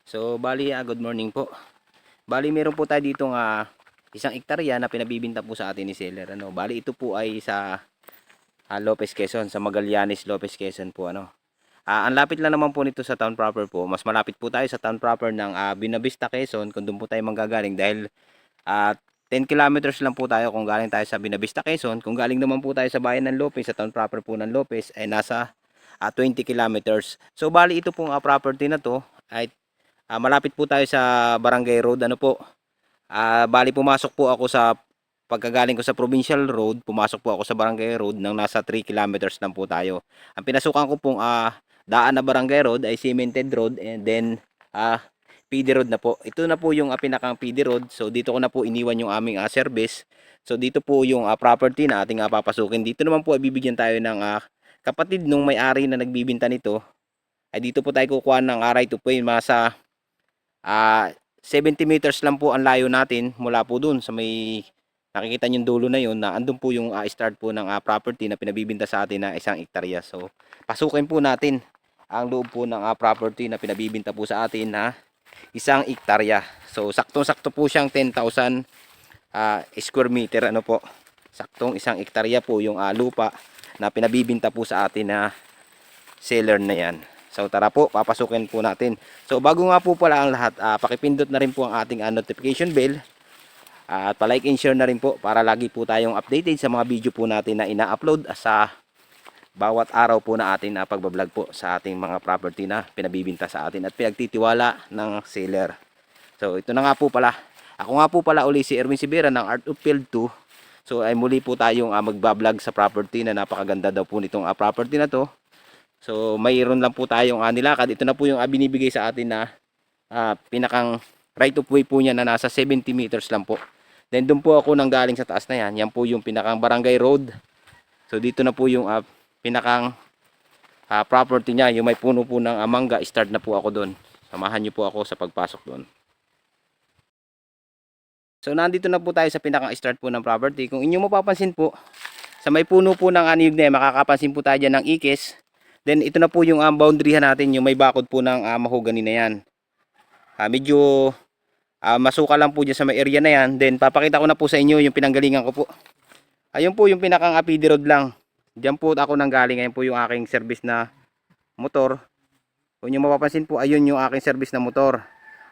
So bali good morning po. Bali meron po tayo dito nga isang hektarya na pinabibinta po sa atin ni seller. Bali ito po ay sa Lopez Quezon, sa Magallanes Lopez Quezon po ang lapit lang naman po nito sa town proper po. Mas malapit po tayo sa town proper ng Binavista Quezon kung doon po tayo manggagaling dahil 10 kilometers lang po tayo kung galing tayo sa Binavista Quezon. Kung galing naman po tayo sa bayan ng Lopez, sa town proper po ng Lopez ay nasa 20 kilometers. So bali ito pong property na to ay malapit po tayo sa Barangay Road. Bali pumasok po ako sa pagkagaling ko sa Provincial Road, pumasok po ako sa Barangay Road nang nasa 3 kilometers lang po tayo. Ang pinasukan ko pong daan na Barangay Road ay cemented road and then PD road na po. Ito na po yung pinakang PD road. So dito ko na po iniwan yung aming service. So dito po yung property na ating papasukin. Dito naman po ay bibigyan tayo ng kapatid nung may-ari na nagbibinta nito. Ay dito po tayo kukuha ng right of way. Masa 70 meters lang po ang layo natin mula po dun sa may nakikita nyo dulo na yun, na andun po yung start po ng property na pinabibinta sa atin na isang hektarya. So pasukin po natin ang loob po ng property na pinabibinta po sa atin na isang hektarya. So saktong-sakto po siyang 10,000 square meter po. Saktong isang hektarya po yung lupa na pinabibinta po sa atin na seller na yan. So tara po, papasukin po natin. So bago nga po pala ang lahat, pakipindot na rin po ang ating notification bell. At palike and share na rin po para lagi po tayong updated sa mga video po natin na ina-upload sa bawat araw po na ating pagbablog po sa ating mga property na pinabibinta sa atin at pinagtitiwala ng seller. So ito na nga po pala. Ako nga po pala uli si Erwin Sibera ng Art of Field 2. So ay muli po tayong magbablog sa property na napakaganda daw po nitong property na to. So mayroon lang po tayong nilakad. Ito na po yung binibigay sa atin na pinakang right of way po niya na nasa 70 meters lang po. Then doon po ako nang galing sa taas na yan. Yan po yung pinakang barangay road. So dito na po yung pinakang property niya. Yung may puno po ng mangga. Start na po ako doon. Samahan niyo po ako sa pagpasok doon. So nandito na po tayo sa pinakang start po ng property. Kung inyo mapapansin po, sa may puno po ng niyog na yan, makakapansin po tayo dyan ng ikis. Then ito na po yung boundaryhan natin, yung may bakod po ng mahogany na yan. Medyo masuka lang po dyan sa may area na yan. Then papakita ko na po sa inyo yung pinanggalingan ko po. Ayun po yung pinakang PD road lang. Diyan po ako nanggaling. Ayun po yung aking service na motor. Kung nyo mapapansin po, ayun yung aking service na motor.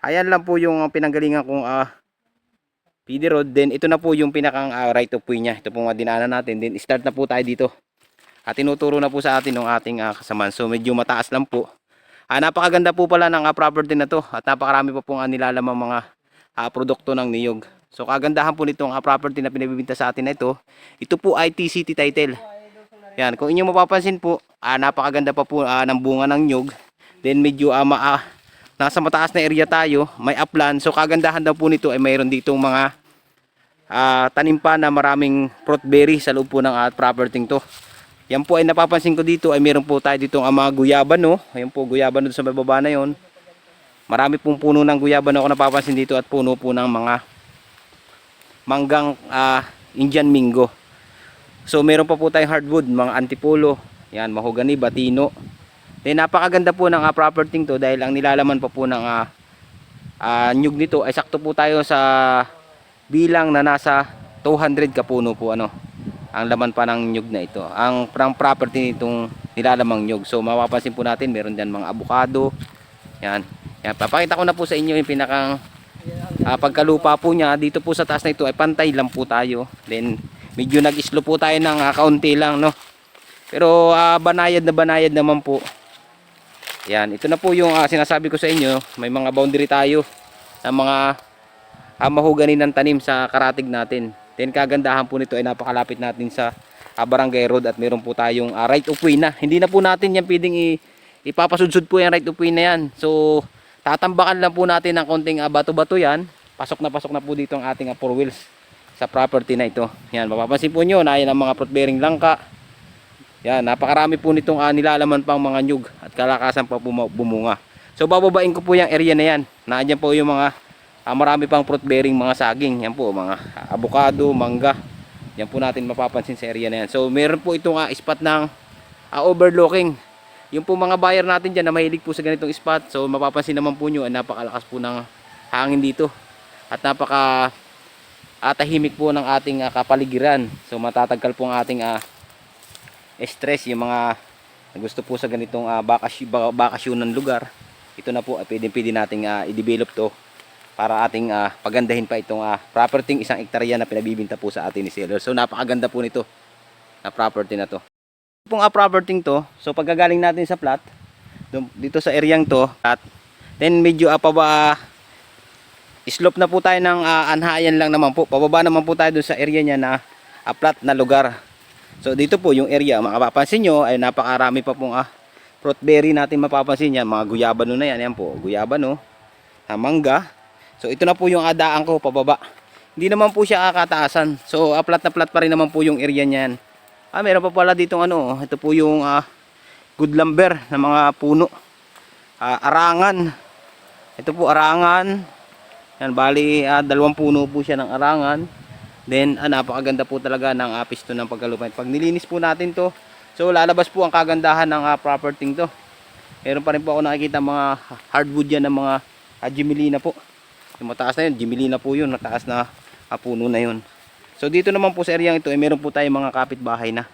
Ayan lang po yung pinanggalingan kong PD road. Then ito na po yung pinakang right of way nya. Ito po nga dinaanan natin. Then start na po tayo dito. At tinuturo na po sa atin ng ating kasamaan. So medyo mataas lang po. Napakaganda po pala ng property na to. At napakarami pa pong nilalamang mga produkto ng niyog. So kagandahan po nitong property na pinabibinta sa atin na ito. Ito po ay TCT title. Yan, kung inyo mapapansin po, napakaganda pa po ng bunga ng niyog. Then medyo nasa mataas na area tayo. May upland. So kagandahan daw po nito ay mayroon ditong mga tanim pa na maraming fruit berry sa loob po ng property to. Yan po ay napapansin ko dito ay meron po tayo dito mga guyaban Ayun po guyaban doon sa baba na yon. Marami pong puno ng guyaban ako napapansin dito at puno po ng mga manggang Indian Mingo. So meron pa po tayong hardwood, mga antipolo, yan, mahogany, batino. Then napakaganda po ng property to dahil ang nilalaman pa po ng nyug nito ay sakto po tayo sa bilang na nasa 200 kapuno po ang laman pa ng nyug na ito. Ang property nitong nilalamang nyug. So mapapansin po natin meron diyan mga avocado. Yan. Yan, papakita ko na po sa inyo yung pinakang pagkalupa po niya. Dito po sa taas na ito ay pantay lang po tayo. Then medyo nag-slope po tayo ng kaunti lang Pero banayad naman po. Yan, ito na po yung sinasabi ko sa inyo. May mga boundary tayo ng mga mahogany ng tanim sa karatig natin. Then kagandahan po nito ay napakalapit natin sa Barangay Road at meron po tayong right of way na. Hindi na po natin yan pwedeng ipapasudsud po yung right of way na yan. So tatambakan lang po natin ng konting bato-bato yan. Pasok na po dito ang ating 4 wheels sa property na ito. Yan, mapapansin po nyo na yan ang mga fruit bearing langka. Yan, napakarami po nitong nilalaman pang mga nyug at kalakasan pa bumunga. So bababain ko po yung area na yan. Nandiyan po yung mga marami pang fruit bearing mga saging. Yan po, mga avocado, mangga. Yan po natin mapapansin sa area na yan. So meron po itong spot ng overlooking. Yung po mga buyer natin dyan na mahilig po sa ganitong spot. So mapapansin naman po nyo, napakalakas po ng hangin dito. At tahimik po ng ating kapaligiran. So matatagkal po ang ating stress. Yung mga gusto po sa ganitong bakasyonan lugar. Ito na po, pwede nating i-develop to para ating pagandahin pa itong property 1 hektarya na pinabibinta po sa atin ni seller. So napakaganda po nito na property na to. Itong property to, so pagkagaling natin sa plot dito sa areang to, at then medyo slope na po tayo ng anhayan lang naman po. Pababa naman po tayo dun sa area niya na plot na lugar. So dito po yung area, makapapansin nyo ay napakarami pa pong fruit berry natin mapapansin yan. Mga guyabano na yan, yan po, guyabano, mangga. So ito na po yung daan ko pababa. Hindi naman po siya kakataasan. So plat na plat pa rin naman po yung area niyan. Meron pa pala ditong ito po yung good lumber na mga puno. Arangan. Ito po arangan. Yan, bali 2 puno po siya ng arangan. Then napakaganda po talaga ng piston ng pagkalupay. Pag nilinis po natin to, so lalabas po ang kagandahan ng property to. Meron pa rin po ako nakikita mga hardwood yan ng mga Gemelina po. Yung mataas na yun, Gemelina po yun, mataas na puno na yun. So dito naman po sa area ito, meron po tayong mga kapitbahay na.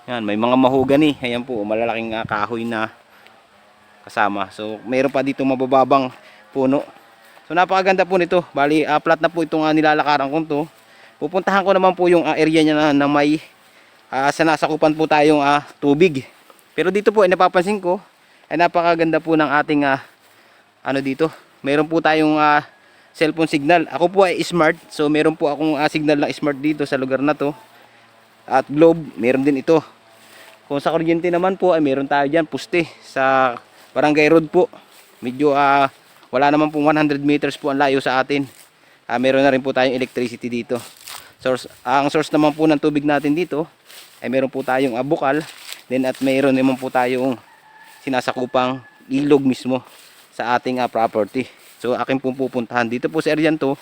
Yan, may mga mahogany. Ayan po, malalaking kahoy na kasama. So meron pa dito mabababang puno. So napakaganda po nito. Bali, flat na po itong nilalakaran ko to. Pupuntahan ko naman po yung area niya na may sinasakupan po tayong tubig. Pero dito po ay napapansin ko ay napakaganda po ng ating dito. Meron po tayong cellphone signal. Ako po ay smart. So meron po akong signal na smart dito sa lugar na to. At globe, meron din ito. Kung sa kuryente naman po ay meron tayo dyan poste sa Barangay Road po. Medyo wala naman po 100 meters po ang layo sa atin. Meron na rin po tayong electricity dito. Ang source naman po ng tubig natin dito ay meron po tayong bukal. Then at meron naman po tayong sinasakupang ilog mismo sa ating property. So akin pong pupuntahan dito po sa area to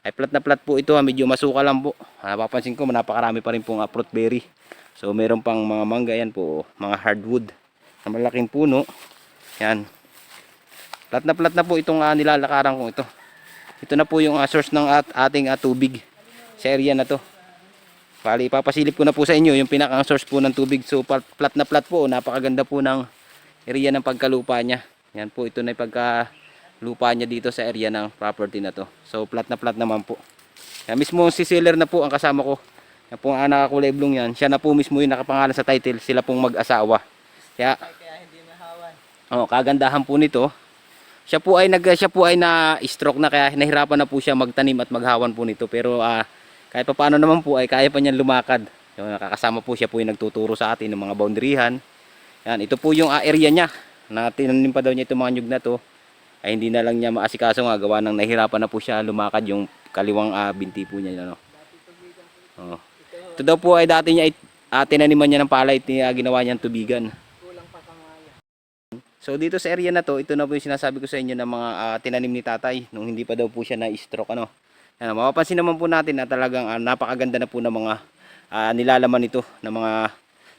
ay plat na plat po ito, medyo masuka lang po. Napapansin ko napakarami pa rin pong fruit berry. So meron pang mga mangga yan po, mga hardwood na malaking puno. Yan. Plat na po itong nilalakaran ko ito. Ito na po yung source ng ating tubig sa area na to. Bali, ipapasilip ko na po sa inyo yung pinakang source po ng tubig. So plat na plat po, napakaganda po ng area ng pagkalupa niya. Yan po, ito na yung pagkalupa niya dito sa area ng property na to. So plat na plat naman po. Yan, mismo si seller na po ang kasama ko. Yan po ang nakakulay blong yan. Siya na po mismo yung nakapangalan sa title. Sila pong mag-asawa. Kaya hindi mahawan. Kagandahan po nito. Siya po ay na-stroke na, kaya nahirapan na po siya magtanim at maghawan po nito. Pero kahit pa paano naman po ay kaya pa niyan lumakad. So, nakakasama po siya po yung nagtuturo sa atin ng mga boundaryhan. Yan, ito po yung area niya. Na tinanim pa daw niya itong mga nyug na to, ay hindi na lang niya maasikaso nga, gawa ng nahirapan na po siya lumakad yung kaliwang binti po niya. Ito daw po ay dati niya tinaniman niya ng palay, ginawa niyang tubigan. So dito sa area na to, ito na po yung sinasabi ko sa inyo ng mga tinanim ni tatay nung hindi pa daw po siya na-stroke. Yan, mapapansin naman po natin na talagang napakaganda na po ng mga nilalaman nito ng mga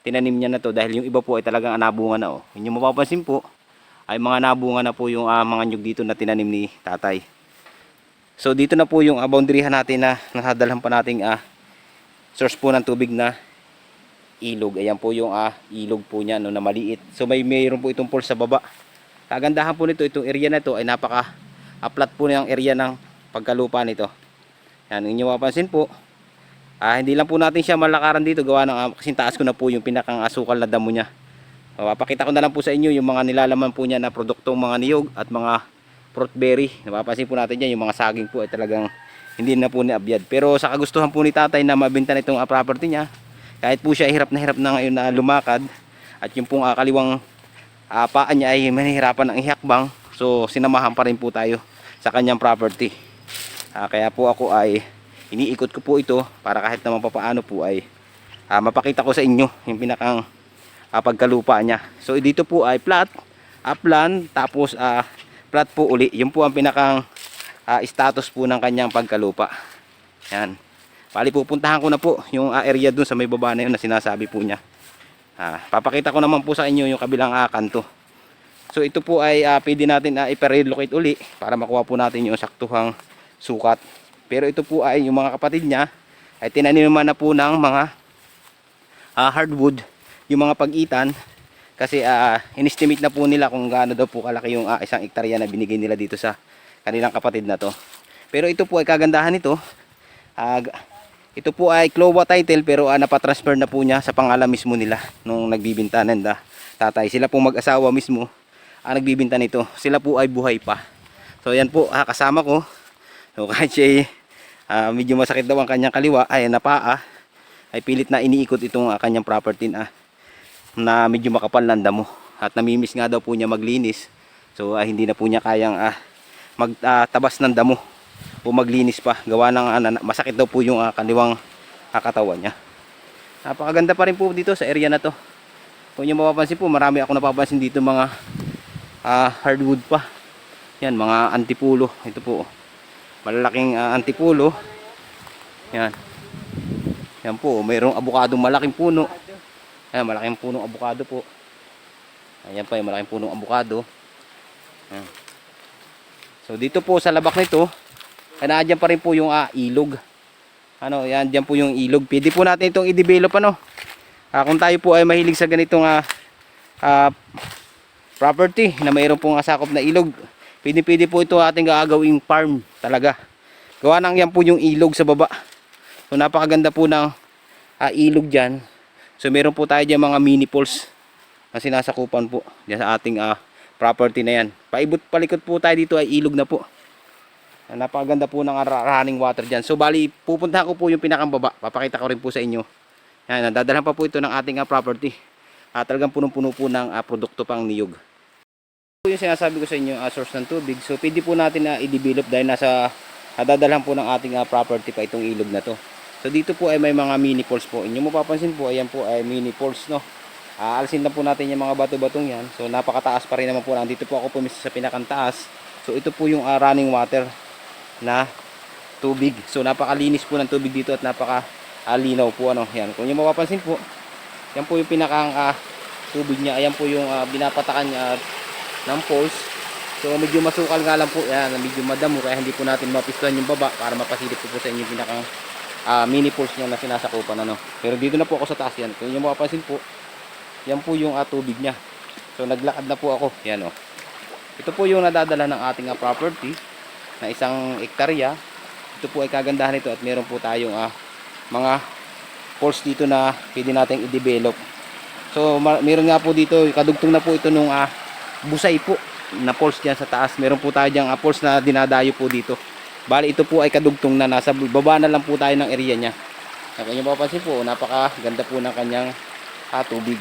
tinanim niya na to, dahil yung iba po ay talagang nabunga na. Yung mapapansin po ay mga nabunga na po yung mga nyug dito na tinanim ni tatay. So dito na po yung boundaryhan natin na nasadalhan pa nating source po ng tubig na ilog. Ayan po yung ilog po niya na maliit. So mayroon po itong pool sa baba. Kagandahan po nito, itong area na to ay napaka flat po ng area ng pagkalupa nito. Yan, inyo mapapansin po. Hindi lang po natin siya malakaran dito, gawa ng kasing taas ko na po yung pinakang asukal na damo niya. Papakita ko na lang po sa inyo yung mga nilalaman po niya na produktong mga niyog at mga fruit berry. Napapansin po natin yan, yung mga saging po ay talagang hindi na po ni-abyad. Pero sa kagustuhan po ni tatay na mabenta na itong property niya, kahit po siya hirap na ngayon na lumakad, at yung pong kaliwang paa niya ay mahihirapan ng ihakbang, so sinamahan pa rin po tayo sa kanyang property. Kaya po ako ay iniikot ko po ito para kahit naman papaano po ay mapakita ko sa inyo yung pinakang pagkalupa niya. So dito po ay flat, upland, tapos flat po uli. Yun po ang pinakang status po ng kanyang pagkalupa. Yan. Bali pupuntahan ko na po yung area dun sa may baba na yun na sinasabi po niya. Papakita ko naman po sa inyo yung kabilang kanto. So ito po ay pwede natin i-relocate uli para makuha po natin yung saktuhang sukat. Pero ito po ay yung mga kapatid niya ay tinaniman na po ng mga hardwood, yung mga pag-itan, kasi inestimate na po nila kung gaano daw po kalaki yung isang hektarya na binigay nila dito sa kanilang kapatid na to. Pero ito po ay kagandahan nito. Ito po ay Clowa title, pero napatransfer na po niya sa pangalan mismo nila nung nagbibintanan na tatay. Sila po mag-asawa mismo nagbibinta nito. Sila po ay buhay pa. So yan po kasama ko. So kahit siya medyo masakit daw ang kanyang kaliwa ay napaa, ay pilit na iniikot itong kanyang property na medyo makapal ng damo. At namimiss nga daw po niya maglinis. So hindi na po niya kayang magtabas ng damo o maglinis pa. Gawa ng masakit daw po yung kaliwang katawan niya. Napakaganda pa rin po dito sa area na to. Kung niyo mapapansin po, marami ako napapansin dito mga hardwood pa. Yan, mga antipulo. Ito po, malalaking antipulo. Yan. Yan po, mayroong abukado, malaking puno. Ayan, malaking punong abukado po. Ayan pa, yung malaking punong abukado. Ayan. So dito po sa labak nito, nandiyan pa rin po yung ilog. Yan, diyan po yung ilog. Pwede po natin itong i-develop kung tayo po ay mahilig sa ganitong property na mayroon pong sakop na ilog. Pwede po ito ating gagawing farm talaga. Gawa nang yan po yung ilog sa baba. So napakaganda po ng ilog dyan. So meron po tayo dyan mga mini falls na sinasakupan po dyan sa ating property na yan. Palikot po tayo dito ay ilog na po. Napakaganda po ng running water dyan. So bali pupuntahan ko po yung pinakang baba. Papakita ko rin po sa inyo. Yan, dadalhan pa po ito ng ating property. Talagang punong-puno po ng produkto pang niyog. Ito yung sinasabi ko sa inyo, source ng tubig. So pwede po natin i-develop dahil dadalhan po ng ating property pa itong ilog na to. So dito po ay may mga mini falls po. Inyo mapapansin po, ayan po ay mini falls, no. Alisin lang po natin yung mga bato-batong yan. So napakataas pa rin naman po. Nandito po ako pumisto sa pinakantaas. So ito po yung running water na tubig. So napakalinis po ng tubig dito at napakalinaw po yan. Kung inyo mapapansin po, yan po yung pinakang tubig niya. Ayan po yung binapatakan niya ng falls. So medyo masukal nga lang po yan, medyo madamo, kaya hindi po natin mapistuhan yung baba para mapasilip po sa inyo yung pinakang mini falls niya na sinasakupan Pero dito na po ako sa taas yan. Kung inyo mapapansin po, yan po yung tubig niya. So naglakad na po ako. Yan Ito po yung nadadala ng ating property na 1 hektarya. Ito po ay kagandahan nito at meron po tayong mga falls dito na pwede nating i-develop. So meron nga po dito, kadugtong na po ito nung busay po na falls diyan sa taas. Meron po tayo diyang falls na dinadayo po dito. Bali ito po ay kadugtong na nasa baba na lang po tayo ng area niya. Kung inyo mapapansin po, napakaganda po ng kanyang tubig.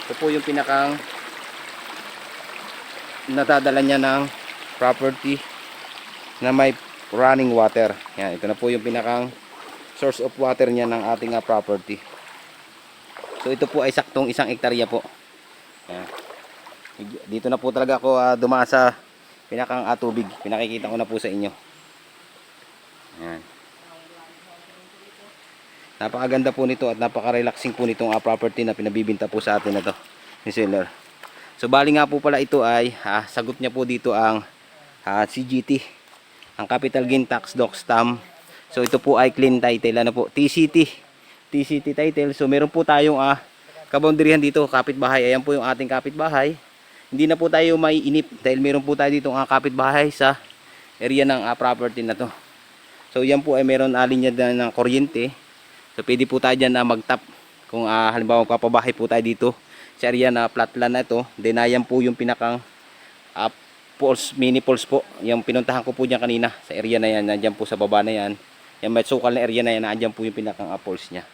Ito po yung pinakang natadala niya ng property na may running water. Yan, ito na po yung pinakang source of water niya ng ating property. So ito po ay saktong 1 hektarya po. Yan. Dito na po talaga ako dumaan sa pinakang tubig. Pinakikita ko na po sa inyo. Yan. Napakaganda po nito at napaka-relaxing po nitong property na pinabibinta po sa atin na to ni seller. So bali nga po pala ito ay sagot niya po dito ang CGT, ang Capital Gain Tax Doc Stamp. So ito po ay clean title TCT title. So meron po tayong kaboundarihan dito, kapitbahay. Ayan po yung ating kapitbahay. Hindi na po tayo maiinip dahil meron po tayo dito kapitbahay sa area ng property na to. So yan po ay meron linya ng kuryente. So pwede po tayo dyan mag-tap kung halimbawa magpapabahay po tayo dito sa area na flat land na ito. Then ayan po yung pinakang falls, mini falls po. Yung pinuntahan ko po diyan kanina sa area na yan, nandiyan po sa baba na yan. Yung may sukal na area na yan, nandiyan po yung pinakang falls niya.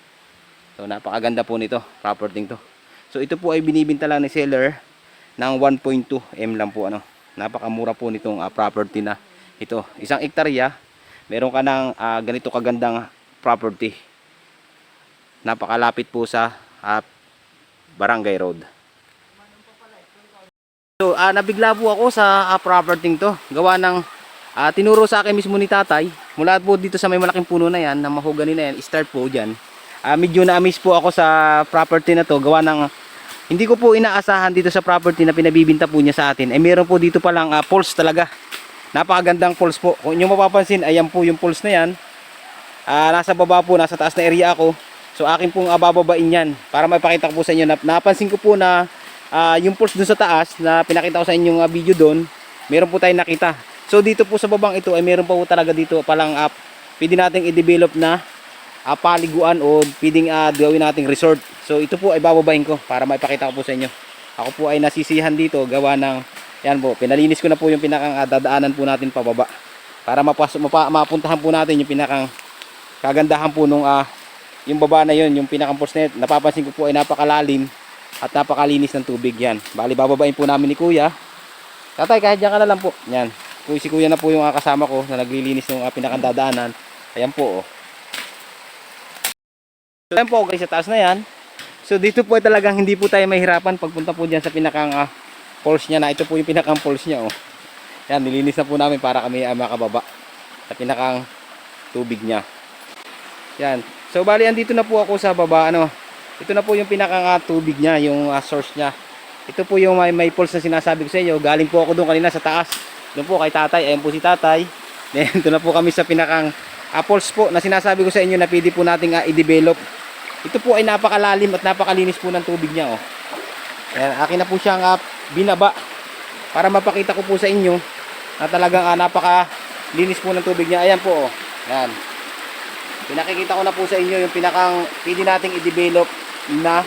So napakaganda po nito, property to. So ito po ay binibenta lang ni seller ng 1.2 M lang po ano. Napakamura po nitong property na ito. Isang hektarya, meron ka ng ganito kagandang property. Napakalapit po sa Barangay Road. So nabigla po ako sa property to. Gawa ng tinuro sa akin mismo ni tatay. Mula po dito sa may malaking puno na yan, na mahogany na yan, start po dyan. Medyo na-amaze po ako sa property na to. Gawa ng hindi ko po inaasahan dito sa property na pinabibinta po niya sa atin. Meron po dito palang falls talaga. Napakagandang falls po. Kung inyo mapapansin, ayan po yung falls na yan. Nasa baba po, nasa taas na area ako. So akin pong bababain yan para maipakita ko po sa inyo. Napansin ko po na yung falls dun sa taas na pinakita ko sa inyong video doon, meron po tayong nakita. So dito po sa babang ito ay meron pa po talaga dito palang pwede nating i-develop na paliguan o pwedeng gawin nating resort. So ito po ay bababain ko para maipakita ko po sa inyo. Ako po ay nasisihan dito gawa ng yan po, pinalinis ko na po yung pinakang dadaanan po natin pababa para mapuntahan po natin yung pinakang kagandahan po nung yung baba na yun, yung pinakang falls net. Napapansin ko po ay napakalalim at napakalinis ng tubig yan. Bali bababain po namin ni kuya. Tatay, kahit dyan ka na lang po. Yan, si kuya na po yung kasama ko na naglilinis ng pinakang dadaanan. Ayan po oh. So ayan po, okay, sa taas na yan. So dito po ay talagang hindi po tayo mahirapan pagpunta po dyan sa pinakang falls niya na. Ito po yung pinakang falls niya oh. Yan, nilinis na po namin para kami makababa sa pinakang tubig niya. Yan. So bali andito na po ako sa baba ano. Ito na po yung pinakang tubig niya, yung source niya. Ito po yung may falls na sinasabi ko sa inyo. Galing po ako doon kanina sa taas. Doon po kay tatay. Ayan po si tatay. Then ito na po kami sa pinakang falls po na sinasabi ko sa inyo na pwede po nating i-develop. Ito po ay napakalalim at napakalinis po ng tubig niya oh. Ayan, akin na po siyang binaba para mapakita ko po sa inyo na talagang napakalinis po ng tubig niya. Ayan po oh. Ayan. Pinakikita ko na po sa inyo yung pinakang pwede nating i-develop na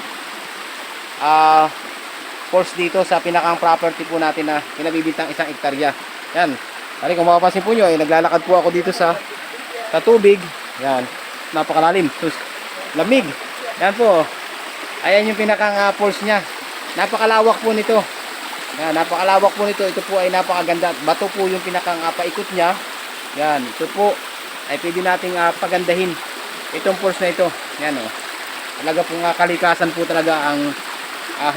falls dito sa pinakang property po natin na pinabibintang isang hektarya. Yan. Kali kung mapapansin po nyo, naglalakad po ako dito sa tubig. Yan. Napakalalim. Lamig. Yan po. Ayan yung pinakang falls niya. Napakalawak po nito. Yan. Napakalawak po nito. Ito po ay napakaganda. Bato po yung pinakang paikot niya. Yan. Ito po ay pwede nating pagandahin itong falls na ito. Yan o. Talaga pong kalikasan po talaga ang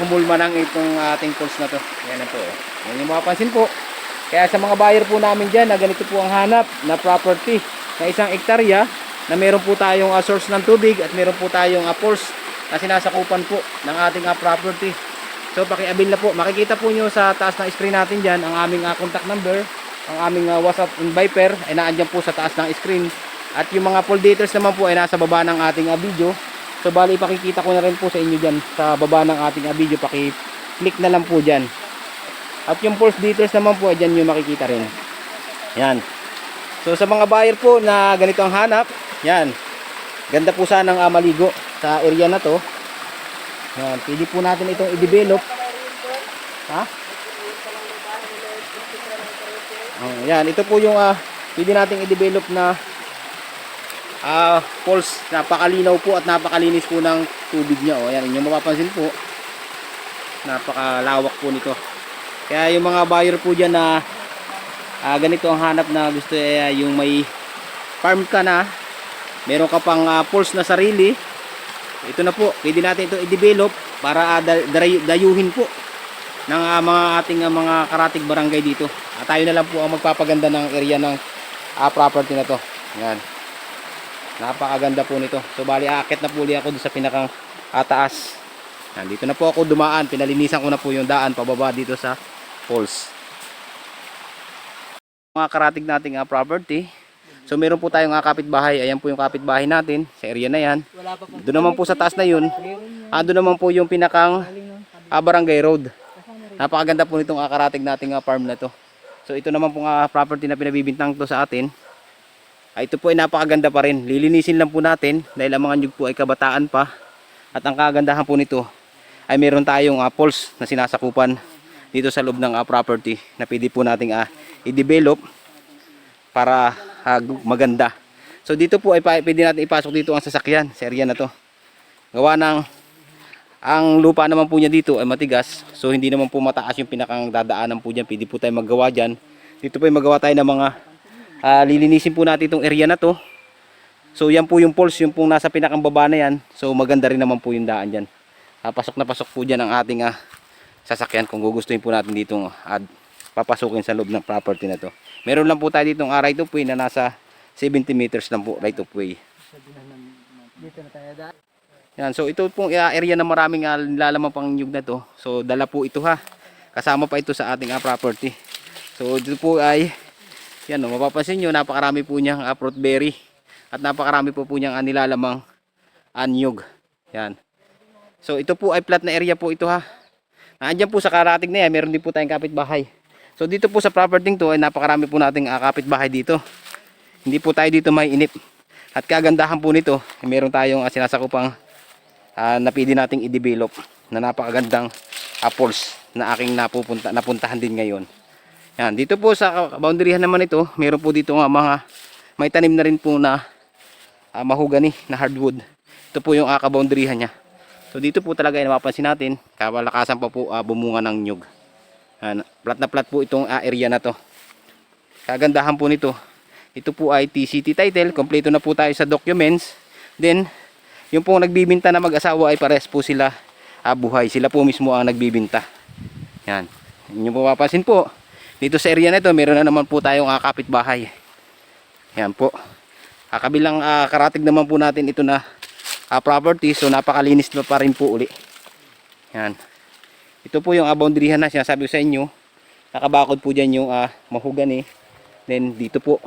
humulma ng itong ating falls na to. Yan po. Yan yung mapapansin po. Kaya sa mga buyer po namin dyan na ganito po ang hanap na property na isang hektarya na meron po tayong source ng tubig at meron po tayong falls na sinasakupan po ng ating property. So paki-avail na po. Makikita po nyo sa taas ng screen natin dyan ang aming contact number. Ang aming WhatsApp and Viper ay naandyan po sa taas ng screen. At yung mga full details naman po ay nasa baba ng ating video. So bali ipakikita ko na rin po sa inyo dyan sa baba ng ating video. Paki-click na lang po dyan. At yung falls details naman po ay dyan yung makikita rin. Yan. So sa mga buyer po na ganito ang hanap, yan. Ganda po sanang maligo sa area na to. Yan. Pwede po natin itong i-develop. Ha? Yan, ito po yung pwede nating i-develop na falls. Napakalinaw po at napakalinis po ng tubig niya. Yan, inyong mapapansin po. Napakalawak po nito. Kaya yung mga buyer po dyan na ganito ang hanap na gusto yung may farm ka na, meron ka pang falls na sarili, ito na po, pwede natin ito i-develop para dayuhin po ng mga ating mga karatig barangay dito. Tayo na lang po ang magpapaganda ng area ng property na to. Yan. Napakaganda po nito. So bali aakit na po ulit ako doon sa pinakang taas. Yan, dito na po ako dumaan. Pinalinisan ko na po yung daan pababa dito sa falls. Mga karatig nating property. So meron po tayong kapitbahay. Ayan po yung kapitbahay natin sa area na yan. Doon naman po sa taas na yun. Doon naman po yung pinakang barangay road. Napakaganda po nitong karatig nating farm na to. So ito naman pong property na pinabibintang to sa atin. Ito po ay napakaganda pa rin. Lilinisin lang po natin dahil ang mga nyug po ay kabataan pa. At ang kagandahan po nito ay meron tayong falls na sinasakupan dito sa loob ng property na pwede po nating i-develop para maganda. So dito po ay pwede natin ipasok dito ang sasakyan sa area na to. Gawa ng ang lupa naman po niya dito ay matigas. So hindi naman po mataas yung pinakang dadaanan po diyan. Pwede po tayo maggawa diyan. Dito po ay magawa tayo ng mga lilinisin po natin itong area na to. So yan po yung poles, yung pong nasa pinakang baba na yan. So maganda rin naman po yung daan diyan. Pasok na pasok po diyan ang ating sasakyan kung gugustuhin po natin dito papasukin sa loob ng property na to. Meron lang po tayo ditong right of way na nasa 70 meters lang po right of way. Dito na tayo daan. Yan, so ito pong area na maraming nilalaman pang nyug na to. So dala po ito kasama pa ito sa ating property. So dito po ay yan, mapapansin nyo, napakarami po niyang fruit berry at napakarami po niyang nilalamang anyog. Yan. So ito po ay flat na area po ito Nandiyan po sa karating na yan, meron din po tayong kapitbahay. So dito po sa property to ay napakarami po nating kapitbahay dito. Hindi po tayo dito may inip. At kagandahan po nito, meron tayong sinasakupang na pwede nating i-develop na napakagandang apples na aking napuntahan din ngayon. Yan, dito po sa boundaryhan naman ito, meron po dito mga may tanim na rin po na mahogany na hardwood. Ito po yung ka-boundaryhan niya. So dito po talaga ay napapansin natin, kamalakasan pa po bumunga ng nyug. Yan, plat na plat po itong area na to. Kagandahan po nito, ito po ay TCT title, kompleto na po tayo sa documents. Then yung pong nagbibinta na mag-asawa ay pares po sila buhay. Sila po mismo ang nagbibinta. Yan. Inyo po mapapansin po. Dito sa area na ito, meron na naman po tayong kapitbahay. Yan po. Kabilang karatig naman po natin ito na property. So napakalinis na pa rin po uli. Yan. Ito po yung boundaryhan na sinasabi ko sa inyo. Nakabakod po dyan yung mahogany. Then dito po.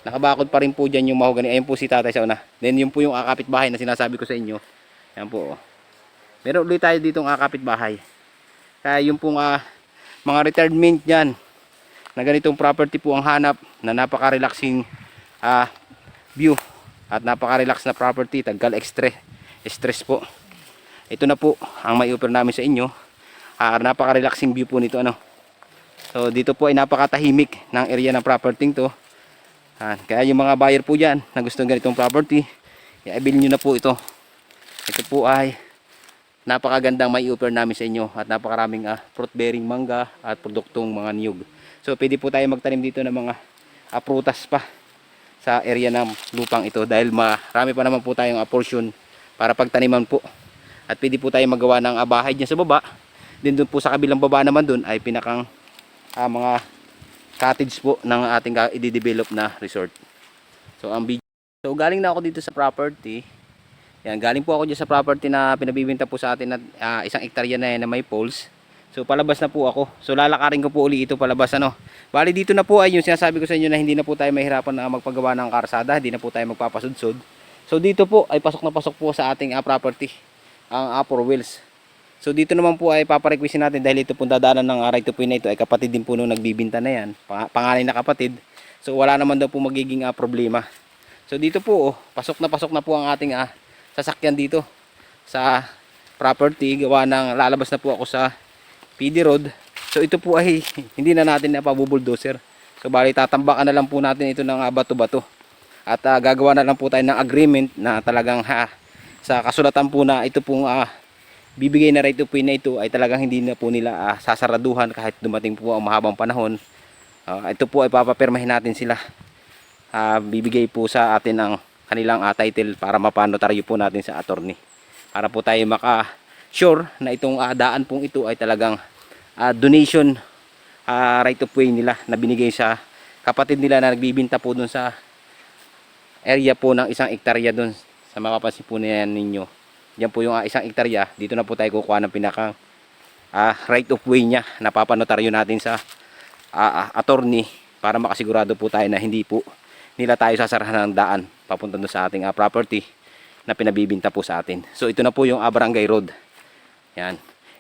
Nakabakod pa rin po dyan yung mahogany. Ayun po si tatay sa una. Then yun po yung kapitbahay na sinasabi ko sa inyo. Yan po. Meron ulit tayo ditong kapitbahay. Kaya yung pong mga retirement dyan na ganitong property po ang hanap na napaka-relaxing view at napaka-relax na property. Tanggal stress po. Ito na po ang may offer namin sa inyo. Napaka-relaxing view po nito. So dito po ay napakatahimik ng area ng property to. Kaya yung mga buyer po dyan na gustong ganitong property, i-avail nyo na po ito. Ito po ay napakagandang may offer namin sa inyo at napakaraming fruit bearing mangga at produktong mga niyog. So pwede po tayo magtanim dito ng mga prutas pa sa area ng lupang ito dahil marami pa naman po tayong portion para pagtaniman po. At pwede po tayo magawa ng bahay dyan sa baba. Din doon po sa kabilang baba naman doon ay pinakang mga cottage po ng ating i-develop na resort. So galing na ako dito sa property. Yan, galing po ako dito sa property na pinabibenta po sa atin na 1 hektarya na may poles. So palabas na po ako. So lalakarin ko po uli ito palabas Bali dito na po ay yung sinasabi ko sa inyo na hindi na po tayo mahirapan na magpagawa ng karsada, hindi na po tayo magpapasudsod. So dito po ay pasok na pasok po sa ating property ang 4 wheels. So dito naman po ay paparequestin natin dahil ito pong dadaanan ng right of way na ito ay kapatid din po nung nagbibinta na yan. Panganay na kapatid. So wala naman daw po magiging problema. So dito po pasok na po ang ating sasakyan dito sa property. Gawa ng lalabas na po ako sa PD road. So ito po ay hindi na natin napabubuldoser. So bali tatambakan na lang po natin ito ng bato-bato. At gagawa na lang po tayo ng agreement na talagang sa kasulatan po na ito pong bibigay na right of way na ito ay talagang hindi na po nila sasaraduhan kahit dumating po ang mahabang panahon. Ito po ay papapirmahin natin sila. Bibigay po sa atin ang kanilang title para mapanotaryo po natin sa attorney. Para po tayo maka-sure na itong daan pong ito ay talagang donation right of way nila na binigay sa kapatid nila na nagbibinta po dun sa area po ng 1 hektarya dun sa mapapansin po na yan ninyo. Yan po yung 1 hektarya. Dito na po tayo kukuha ng pinakang right of way niya. Napapanotaryo natin sa attorney para makasigurado po tayo na hindi po nila tayo sasarahan ng daan papunta doon sa ating property na pinabibinta po sa atin. So ito na po yung Barangay Road. Yan.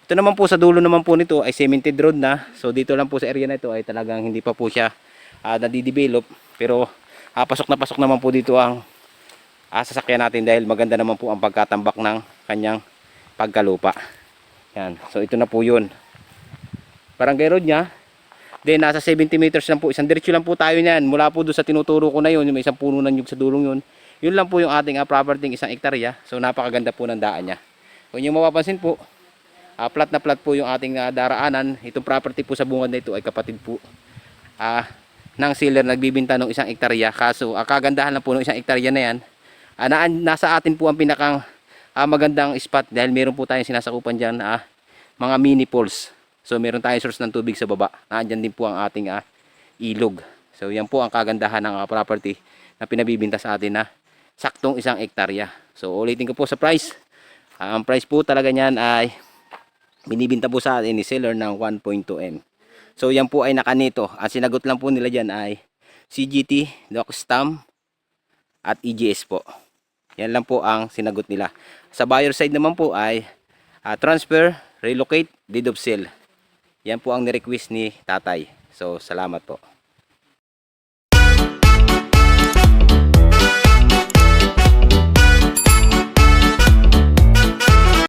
Ito naman po sa dulo naman po nito ay cemented road na. So dito lang po sa area na ito ay talagang hindi pa po siya nadidevelop. Pero pasok na pasok naman po dito ang sasakyan natin dahil maganda naman po ang pagkatambak ng kanyang pagkalupa. Yan. So ito na po yun. Barangay Road niya. Then nasa 70 meters lang po, isang diretso lang po tayo niyan. Mula po doon sa tinuturo ko na yun, yung may isang puno ng nyug sa dulong yun. Yun lang po yung ating property, isang hektarya. So napakaganda po ng daan niya. Kung yung mapapansin po, flat na flat po yung ating daraanan. Itong property po sa bungad na ito ay kapatid po ng seller nagbibinta ng isang hektarya. Kaso kagandahan lang po ng isang hektarya na yan, nasa atin po ang pinakang magandang spot dahil meron po tayong sinasakupan dyan mga mini falls. So meron tayong source ng tubig sa baba. Nandiyan din po ang ating ilog. So yan po ang kagandahan ng property na pinabibinta sa atin na saktong isang hektarya. So ulitin ko po sa price. Ang price po talaga niyan ay binibinta po sa atin ni seller ng 1.2M. So yan po ay nakanito. Ang sinagot lang po nila dyan ay CGT, DocStam at EGS po. Yan lang po ang sinagot nila. Sa buyer side naman po ay transfer, relocate, deed of sale. Yan po ang nirequest ni tatay. So salamat po.